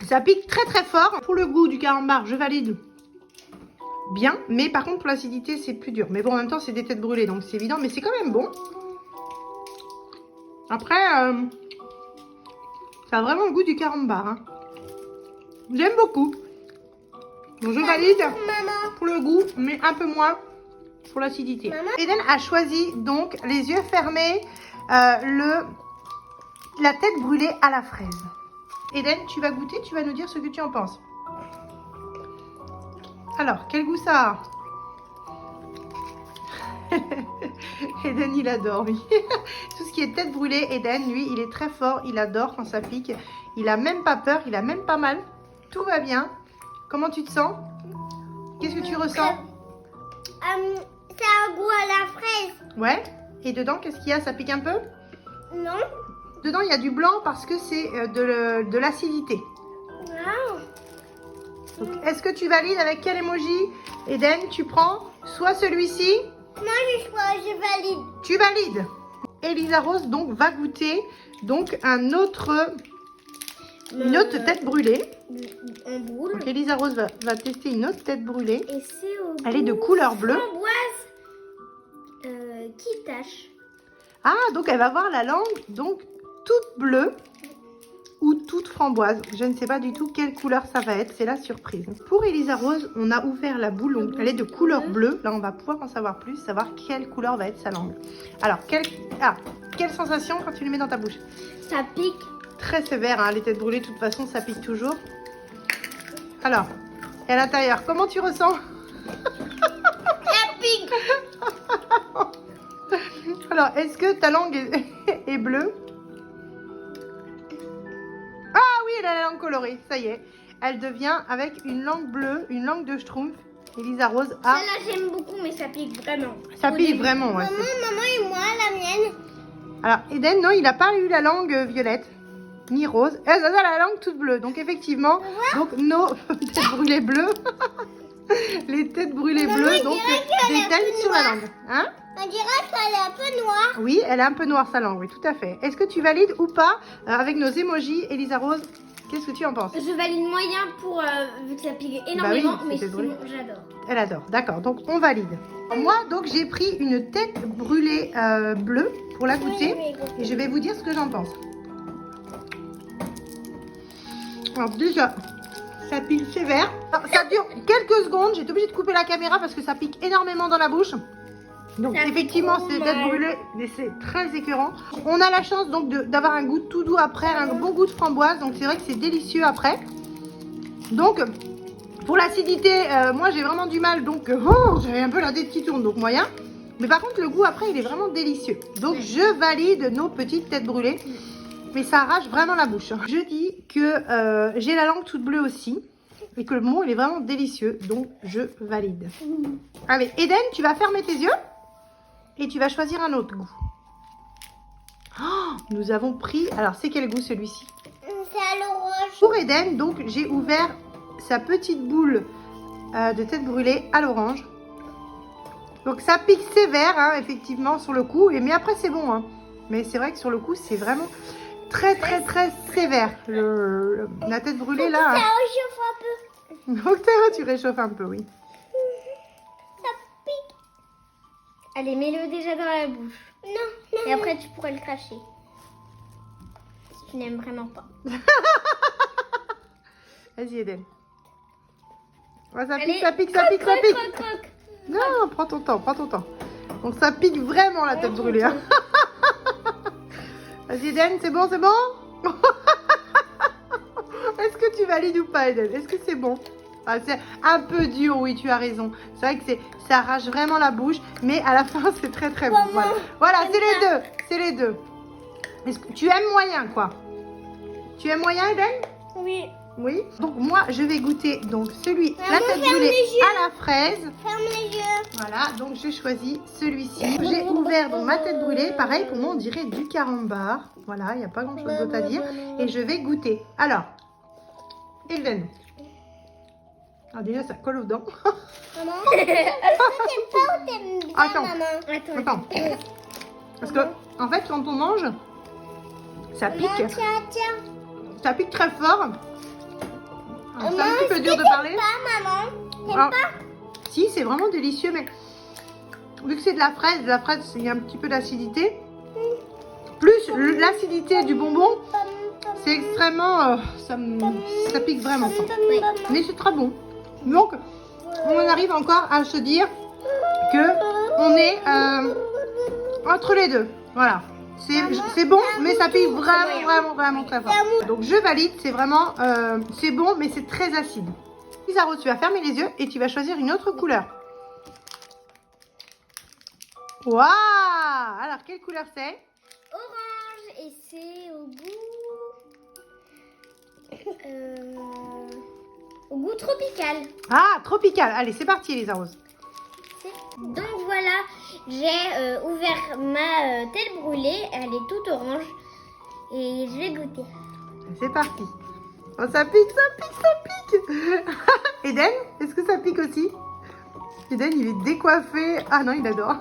ça pique très très fort. Pour le goût du carambar, je valide bien. Mais par contre, pour l'acidité, c'est plus dur. Mais bon, en même temps, c'est des têtes brûlées, donc c'est évident. Mais c'est quand même bon. Après, ça a vraiment le goût du carambar. Hein. J'aime beaucoup. Donc je valide pour le goût, mais un peu moins pour l'acidité. Eden a choisi donc les yeux fermés, la tête brûlée à la fraise. Eden, tu vas goûter, tu vas nous dire ce que tu en penses. Alors, quel goût ça a? Eden, il adore, lui. Tout ce qui est tête brûlée, Eden, lui, il est très fort. Il adore quand ça pique. Il a même pas peur, il a même pas mal. Tout va bien. Comment tu te sens? Qu'est-ce que tu ressens? Ça a un goût à la fraise. Ouais. Et dedans, qu'est-ce qu'il y a? Ça pique un peu? Non. Dedans, il y a du blanc parce que c'est de l'acidité. Wow. Donc, est-ce que tu valides avec quel emoji? Eden, tu prends soit celui-ci. Moi, je valide. Tu valides. Elisa Rose donc va goûter donc une autre tête brûlée. En boule. Donc Elisa Rose va tester une autre tête brûlée. Et c'est au Elle est de goût couleur bleue. framboise qui tâche. Ah, donc elle va avoir la langue donc toute bleue ou toute framboise. Je ne sais pas du tout quelle couleur ça va être. C'est la surprise. Pour Elisa Rose, on a ouvert la boule. Donc elle est de couleur bleue. Là, on va pouvoir en savoir plus, savoir quelle couleur va être sa langue. Alors, quelle sensation quand tu le mets dans ta bouche? Ça pique. Très sévère, hein, les têtes brûlées, de toute façon, ça pique toujours. Alors, et à l'intérieur, comment tu ressens? Ça pique. Alors, est-ce que ta langue est bleue? Ah oui, elle a la langue colorée, ça y est. Elle devient avec une langue bleue, une langue de schtroumpf. Elisa Rose a... Celle-là, j'aime beaucoup, mais ça pique vraiment. Ça pique vraiment, ouais. Maman et moi, la mienne. Alors, Eden, non, il n'a pas eu la langue violette, ni rose. Elle a la langue toute bleue. Donc, effectivement, donc nos têtes brûlées bleues, les têtes brûlées bleues, donc détaillent sur la langue. Hein? On dirait qu'elle est un peu noire. Oui, elle est un peu noire, sa langue, oui, tout à fait. Est-ce que tu valides ou pas avec nos emojis, Elisa Rose? Qu'est-ce que tu en penses? Je valide moyen pour vu que ça pique énormément, Bah oui, mais c'est sinon brûlé. j'adore. Elle adore, d'accord, donc on valide. Moi, donc, j'ai pris une tête brûlée bleue pour la goûter et je vais vous dire ce que j'en pense. Alors déjà, ça pique sévère. Alors, ça dure quelques secondes, j'ai été obligée de couper la caméra parce que ça pique énormément dans la bouche. Donc Ça effectivement, pique c'est trop tête mal. brûlée, mais c'est très écœurant. On a la chance donc d'avoir un goût tout doux après, un bon goût de framboise, donc c'est vrai que c'est délicieux après. Donc, pour l'acidité, moi j'ai vraiment du mal, donc j'avais un peu la tête qui tourne, donc moyen. Mais par contre, le goût après, il est vraiment délicieux. Donc, je valide nos petites têtes brûlées. Mais ça arrache vraiment la bouche. Je dis que j'ai la langue toute bleue aussi. Et que le bonbon, il est vraiment délicieux. Donc, je valide. Allez, Eden, tu vas fermer tes yeux. Et tu vas choisir un autre goût. Oh, nous avons pris... Alors, c'est quel goût celui-ci? C'est à l'orange. Pour Eden, donc, j'ai ouvert sa petite boule de tête brûlée à l'orange. Donc, ça pique sévère, hein, effectivement, sur le coup. Mais après, c'est bon. Hein. Mais c'est vrai que sur le coup, c'est vraiment très sévère. La tête brûlée, là. Ça Hein. réchauffe un peu. Donc, tu réchauffes un peu, oui. Ça pique. Allez, mets-le déjà dans la bouche. Non. Et après, tu pourrais le cracher. Si tu n'aimes vraiment pas. Vas-y, Eden. Oh, ça Allez, pique, ça pique, ça pique, ça pique. Croque. Non, prends ton temps, prends ton temps. Donc, ça pique vraiment la tête brûlée. Hein. Vas-y, Eden, c'est bon, c'est bon? Est-ce que tu valides ou pas, Eden? Est-ce que c'est bon? Ah, c'est un peu dur, oui, tu as raison. C'est vrai que ça arrache vraiment la bouche, mais à la fin, c'est très bon. Voilà, c'est les deux. C'est les deux. Est-ce que tu aimes moyen, quoi? Tu aimes moyen, Eden? Oui. Oui. Donc, moi, je vais goûter donc celui, Maman, la tête ferme brûlée les yeux. à la fraise. Ferme les yeux. Voilà, donc j'ai choisi celui-ci. J'ai ouvert donc ma tête brûlée. Pareil, pour moi, on dirait du carambar. Voilà, il n'y a pas grand-chose d'autre à dire. Et je vais goûter. Alors, Eden. Ah, déjà, ça colle aux dents. Maman, est-ce que t'aimes pas ou t'aimes bien, Attends. maman? Attends. Parce que, en fait, quand on mange, ça pique. Tiens. Ça pique très fort. C'est Maman, un petit peu est-ce dur que de t'aimes parler. pas, maman? T'aimes Alors, pas? si, c'est vraiment délicieux, mais vu que c'est de la fraise, il y a un petit peu d'acidité. Plus l'acidité du bonbon, c'est extrêmement... ça pique vraiment fort. Oui. Mais c'est très bon. Donc, on en arrive encore à se dire que on est entre les deux. Voilà. C'est bon, mais ça pique vraiment très fort. Donc, je valide. C'est vraiment... c'est bon, mais c'est très acide. Isaro, tu vas fermer les yeux et tu vas choisir une autre couleur. Waouh! Alors, quelle couleur c'est? Orange et c'est au goût tropical. Ah, tropical. Allez, c'est parti, Elisa Rose. Donc voilà, j'ai ouvert ma tête brûlée, elle est toute orange et je vais goûter. C'est parti. Oh, ça pique. Eden, est-ce que ça pique aussi? Eden, il est décoiffé. Ah non, il adore.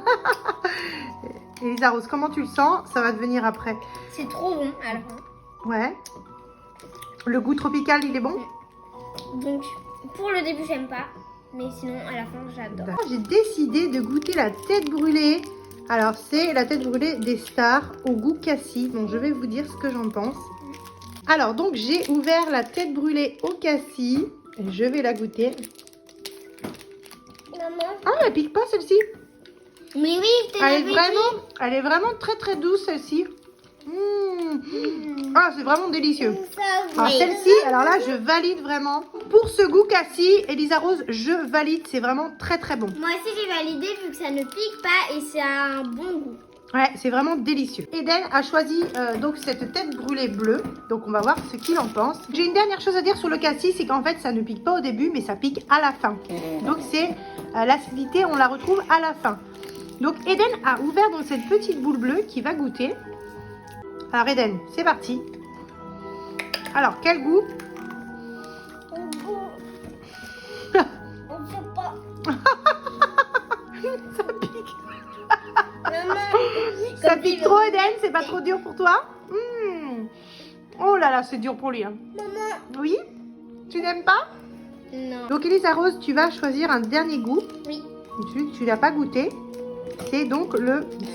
Elisa Rose, comment tu le sens? Ça va devenir après. C'est trop bon à la fin. Ouais. Le goût tropical, il est bon? Donc pour le début j'aime pas, mais sinon à la fin j'adore. J'ai décidé de goûter la tête brûlée. Alors c'est la tête brûlée des stars au goût cassis. Donc je vais vous dire ce que j'en pense. Alors donc j'ai ouvert la tête brûlée au cassis. Et je vais la goûter. Maman. Ah, elle pique pas celle-ci. Mais oui, Elle est vraiment très douce celle-ci. Ah, c'est vraiment délicieux. Alors celle-ci, alors là, je valide vraiment. Pour ce goût cassis, Elisa Rose, je valide. C'est vraiment très bon. Moi aussi j'ai validé vu que ça ne pique pas et c'est un bon goût. Ouais, c'est vraiment délicieux. Eden a choisi donc cette tête brûlée bleue. Donc on va voir ce qu'il en pense. J'ai une dernière chose à dire sur le cassis, c'est qu'en fait ça ne pique pas au début, mais ça pique à la fin. Donc c'est l'acidité, on la retrouve à la fin. Donc Eden a ouvert dans cette petite boule bleue qui va goûter. Alors Eden, c'est parti. Alors quel goût? On sait pas. Ça pique. Maman, Ça pique trop Eden, c'est pas trop dur pour toi? Oh là là, c'est dur pour lui. Hein. Maman. Oui? Tu n'aimes pas? Non. Donc Elisa Rose, tu vas choisir un dernier goût. Oui. Celui que tu n'as pas goûté. C'est donc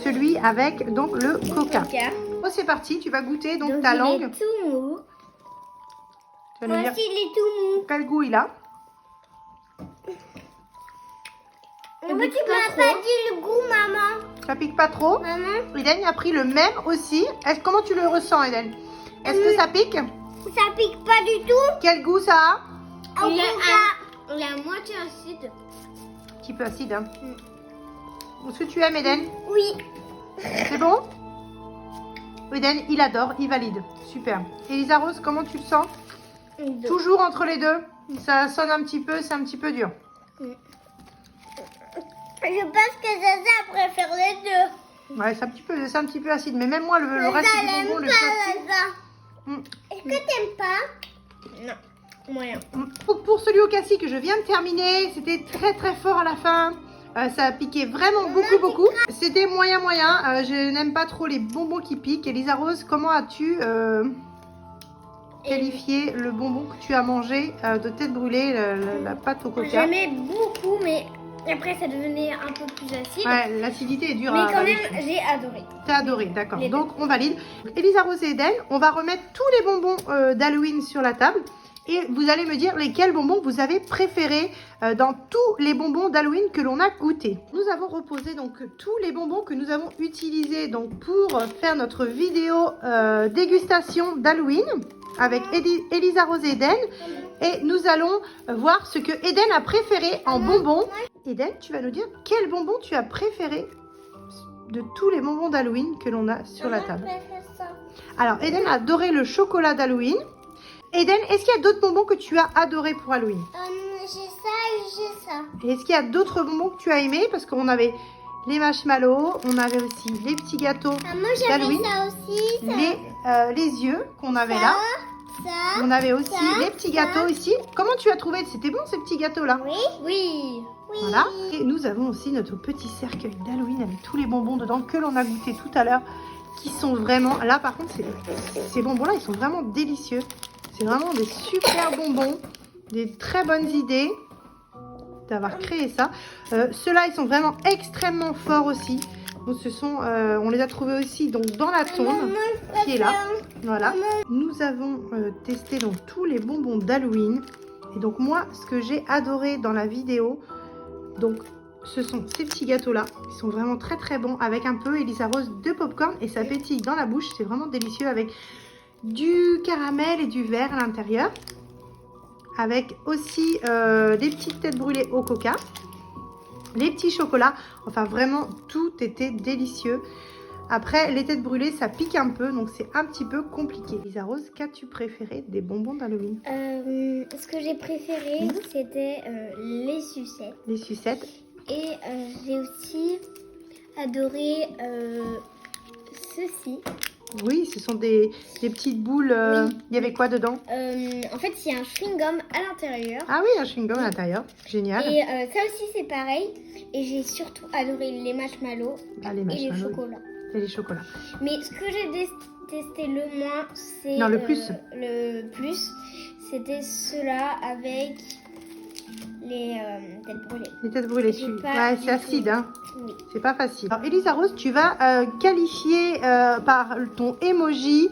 celui avec donc le coca. Oh, c'est parti, tu vas goûter donc ta langue. Il est tout mou. Tu vas nous Moi dire aussi il est tout mou. quel goût il a. Mais tu m'as pas dit le goût, maman. Ça pique pas trop. Maman. Eden a pris le même aussi. Comment tu le ressens, Eden? Est-ce que ça pique? Ça pique pas du tout. Quel goût ça a? Il est à moitié acide. Un petit peu acide. Hein. Est-ce que tu aimes, Eden? Oui. C'est bon? Eden, il adore, il valide. Super. Elisa Rose, comment tu le sens? Toujours entre les deux. Ça sonne un petit peu, c'est un petit peu dur. Je pense que Zaza préfère les deux. Ouais, c'est un petit peu acide. Mais même moi, le reste du bonbon, le plus acide. Est-ce que t'aimes pas? Non, moyen. Pour celui au cassis que je viens de terminer, c'était très très fort à la fin. Ça a piqué vraiment beaucoup. C'était moyen. Je n'aime pas trop les bonbons qui piquent. Elisa Rose, comment as-tu qualifié le bonbon que tu as mangé de tête brûlée, la pâte au coca? J'aimais beaucoup, mais après ça devenait un peu plus acide. Ouais, l'acidité est dure. Mais quand même, j'ai adoré. T'as adoré, d'accord. Donc on valide. Elisa Rose et Eden, on va remettre tous les bonbons d'Halloween sur la table. Et vous allez me dire lesquels bonbons vous avez préférés dans tous les bonbons d'Halloween que l'on a goûté. Nous avons reposé donc tous les bonbons que nous avons utilisés donc pour faire notre vidéo dégustation d'Halloween avec Elisa Rose et Eden. Et nous allons voir ce que Eden a préféré en bonbons. Eden, tu vas nous dire quel bonbon tu as préféré de tous les bonbons d'Halloween que l'on a sur la table. Alors, Eden a adoré le chocolat d'Halloween. Eden, est-ce qu'il y a d'autres bonbons que tu as adoré pour Halloween? J'ai ça et j'ai ça. Et est-ce qu'il y a d'autres bonbons que tu as aimés? Parce qu'on avait les marshmallows, on avait aussi les petits gâteaux Moi j'avais d'Halloween, ça aussi. Ça. les yeux qu'on avait là. Ça. On avait aussi les petits gâteaux ici. Comment tu as trouvé? C'était bon ces petits gâteaux-là? Oui. Voilà. Et nous avons aussi notre petit cercueil d'Halloween avec tous les bonbons dedans que l'on a goûté tout à l'heure, qui sont vraiment... Là par contre, ces bonbons-là, ils sont vraiment délicieux. C'est vraiment des super bonbons, des très bonnes idées d'avoir créé ça. Ceux-là, ils sont vraiment extrêmement forts aussi. Donc, on les a trouvés aussi donc, dans la tombe qui est là. Voilà. Nous avons testé donc, tous les bonbons d'Halloween. Et donc moi, ce que j'ai adoré dans la vidéo, donc ce sont ces petits gâteaux-là. Ils sont vraiment très très bons avec un peu, Elisa Rose, de popcorn. Et ça pétille dans la bouche. C'est vraiment délicieux avec du caramel et du verre à l'intérieur, avec aussi des petites têtes brûlées au coca, les petits chocolats, enfin vraiment tout était délicieux. Après les têtes brûlées ça pique un peu, donc c'est un petit peu compliqué. Elisa Rose, qu'as-tu préféré des bonbons d'Halloween? Ce que j'ai préféré c'était les sucettes. Les sucettes. Et j'ai aussi adoré ceci. Oui, ce sont des petites boules. Il y avait quoi dedans? En fait, il y a un chewing-gum à l'intérieur. Ah oui, un chewing-gum à l'intérieur. Génial. Et ça aussi, c'est pareil. Et j'ai surtout adoré les marshmallows, et les chocolats. Et les chocolats. Mais ce que j'ai testé le moins, c'est... Non, le plus. Le plus, c'était ceux-là avec les têtes brûlées. Les têtes brûlées dessus. Ouais, c'est acide, hein. Oui. C'est pas facile. Alors, Elisa Rose, tu vas qualifier par ton emoji,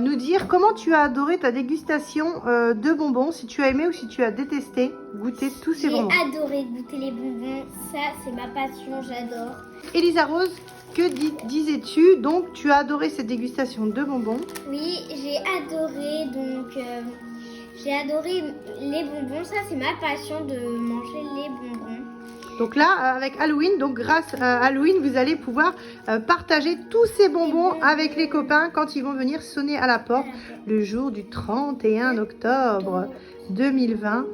nous dire comment tu as adoré ta dégustation de bonbons, si tu as aimé ou si tu as détesté goûter tous ces bonbons. J'ai adoré goûter les bonbons. Ça, c'est ma passion, j'adore. Elisa Rose, que disais-tu? Donc, tu as adoré cette dégustation de bonbons. Oui, j'ai adoré. Donc, j'ai adoré les bonbons. Ça, c'est ma passion de manger les bonbons. Donc là, avec Halloween, donc grâce à Halloween, vous allez pouvoir partager tous ces bonbons avec les copains quand ils vont venir sonner à la porte le jour du 31 octobre 2020.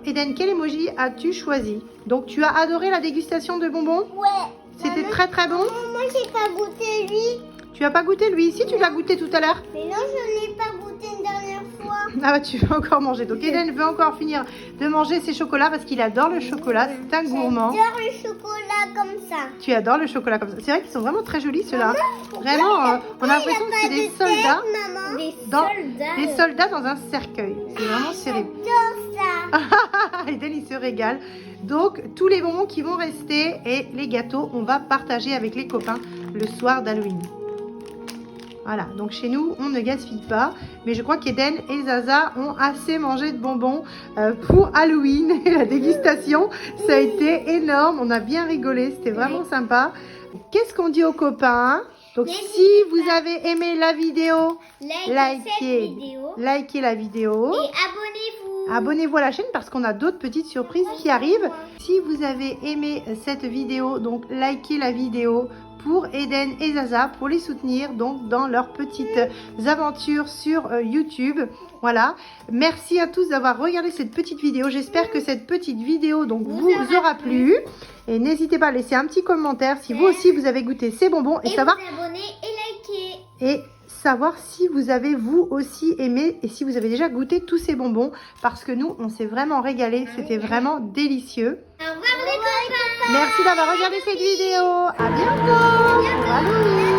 Eden, quel emoji as-tu choisi? Donc tu as adoré la dégustation de bonbons? Ouais. C'était très très bon? Moi, j'ai pas goûté lui. Tu as pas goûté lui? Si, tu l'as goûté tout à l'heure. Mais non, je n'ai pas goûté une dernière fois. Ah bah tu veux encore manger. Donc Eden veut encore finir de manger ses chocolats parce qu'il adore le chocolat. C'est un gourmand. J'adore le chocolat comme ça. Tu adores le chocolat comme ça. C'est vrai qu'ils sont vraiment très jolis ceux-là. Vraiment, on a l'impression que c'est des soldats. Des soldats dans un cercueil. C'est vraiment serré. J'adore ça. Eden il se régale. Donc tous les bonbons qui vont rester et les gâteaux, on va partager avec les copains le soir d'Halloween. Voilà, donc chez nous, on ne gaspille pas. Mais je crois qu'Eden et Zaza ont assez mangé de bonbons pour Halloween. Et la dégustation, ça a été énorme. On a bien rigolé, c'était vraiment sympa. Qu'est-ce qu'on dit aux copains? Donc si vous avez aimé la vidéo, likez la vidéo. Et abonnez-vous. Abonnez-vous à la chaîne parce qu'on a d'autres petites surprises qui arrivent. Si vous avez aimé cette vidéo, donc likez la vidéo pour Eden et Zaza, pour les soutenir donc dans leurs petites aventures sur YouTube. Voilà, merci à tous d'avoir regardé cette petite vidéo. J'espère que cette petite vidéo donc vous aura plu. Et n'hésitez pas à laisser un petit commentaire si vous aussi vous avez goûté ces bonbons et savoir vous abonner et liker. et savoir si vous avez vous aussi aimé et si vous avez déjà goûté tous ces bonbons parce que nous on s'est vraiment régalé, c'était vraiment délicieux. Au revoir les copains. Merci d'avoir regardé cette vidéo. À bientôt. Salut.